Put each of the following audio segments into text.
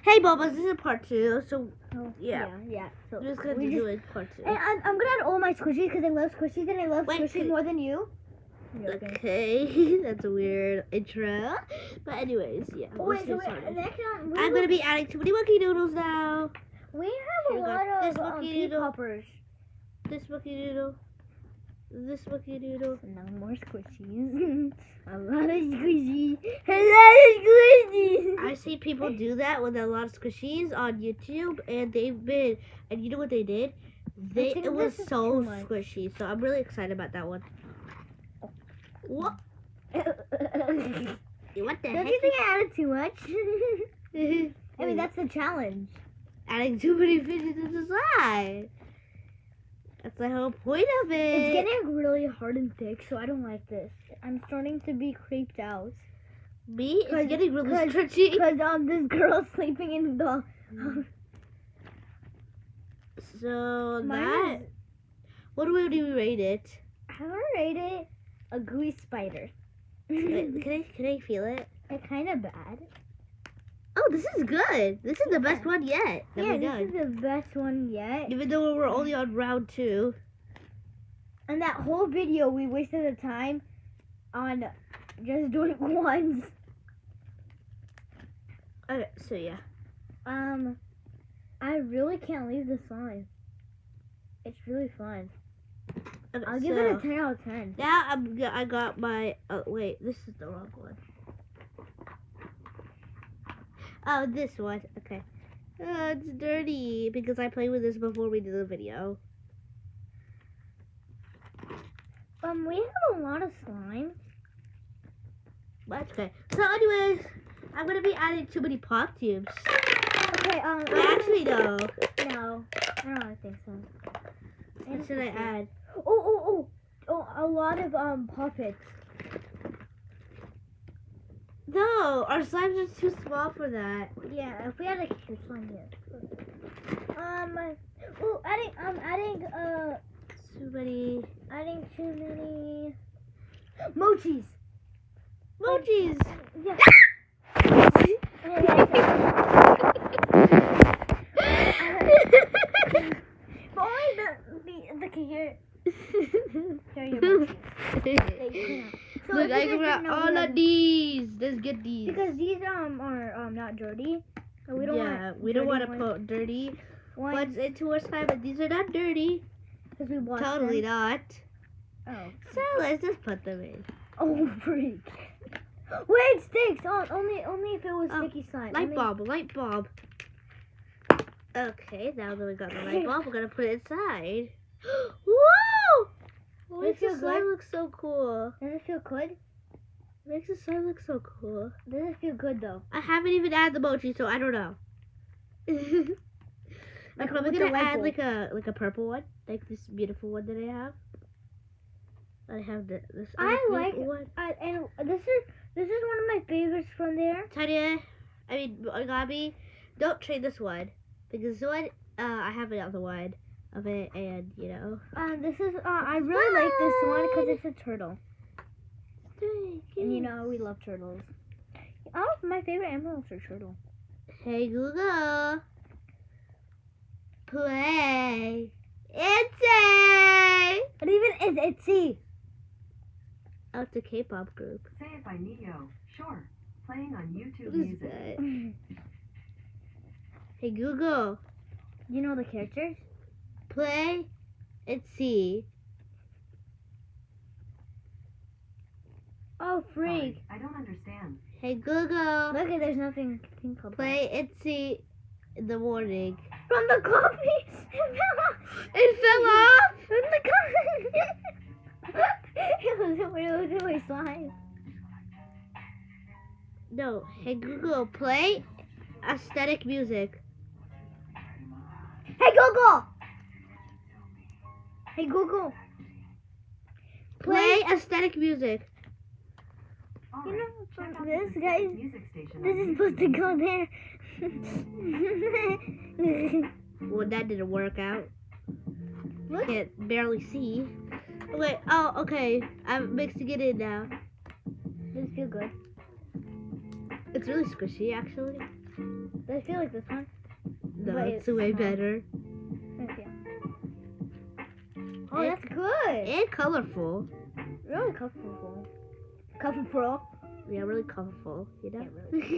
Hey, Bubbles, this is part 2. So, Yeah. So we're just going to do it part 2. And I'm gonna add all my squishies because I love squishies and I love squishies more than you. Okay, that's a weird intro. But anyways, yeah. Next time I'm going to be adding too many monkey noodles now. We have a lot of pea poppers. This monkey noodle. This monkey noodle. No more squishies. A lot of squishies. A lot of squishies. I see people do that with a lot of squishies on YouTube, and and you know what they did? It was so squishy. So I'm really excited about that one. What? What the Don't heck? you think I added too much? I mean, that's the challenge. Adding too many fidgets to the side. That's the whole point of it. It's getting really hard and thick, so I don't like this. I'm starting to be creeped out. Me? It's getting really stretchy. Because this girl's sleeping in the... So what do we rate it? I'm gonna rate it a gooey spider. Wait, can I feel it? It's kind of bad. Oh, this is good. This is the best one yet. This is the best one yet. Even though we're only on round 2. And that whole video, we wasted the time on just doing ones. Okay, so yeah. I really can't leave this on. It's really fun. Okay, I'll give it a 10 out of 10. Now I got my. Oh wait, this is the wrong one. Oh, this one. Okay. It's dirty because I played with this before we did the video. We have a lot of slime. That's okay. So, anyways, I'm gonna be adding too many pop tubes. Okay. Actually, no. No, I don't think so. What should I add? Oh, a lot of puppets. No, our slimes are too small for that. Yeah, if we had like this one here. Adding too many mochis. Mochis. Yeah. But only the here. Here are your mochis. So look, I got all of these. Let's get these. Because these are not dirty. So we don't want to put dirty ones into our slime, but these are not dirty. Because we wash Totally them. not. Oh. So let's just put them in. Oh freak. Wait, sticks. Only if it was sticky slime. Light bulb. Okay, now that we got the light bulb, we're gonna put it inside. Whoa! Does it feel good? Looks so cool. Does it feel good? Makes the slime look so cool. Does it feel good though? I haven't even added the mochi, so I don't know. Like, I'm gonna add like a purple one, like this beautiful one that I have. I have this. I like one. And this is one of my favorites from there. Gabi, don't trade this one because this one I have another one of it, and you know. This is I really like this one because it's a turtle. And you know we love turtles. Oh, my favorite animals are turtle. Hey Google, play Itsy. What even is Itsy? Oh, it's a K-pop group. Say It by Neo. Sure. Playing on YouTube Who's Music. that? Hey Google, You know the characters? play Itsy. Oh, freak. Sorry, I don't understand. Hey Google, Look, there's nothing called play Itsy in the morning. from the coffee. It fell off. From the coffee. It was in my slime. No, hey Google, play aesthetic music. Hey Google. Hey Google. Play aesthetic music. All You right, know, check out this the guys. music station This on is supposed to YouTube go Music. there. Well, that didn't work out. Look. Can't barely see. Wait, oh, okay. I'm mixing it in now. Does it feel good? It's really squishy, actually. Does I feel like this one. No, But it's it's way not. better. Okay. Oh, And- that's good. And colorful. Really colorful. Colorful. Yeah, really colorful, you know? Yeah, really.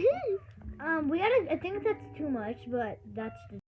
I think that's too much, but that's just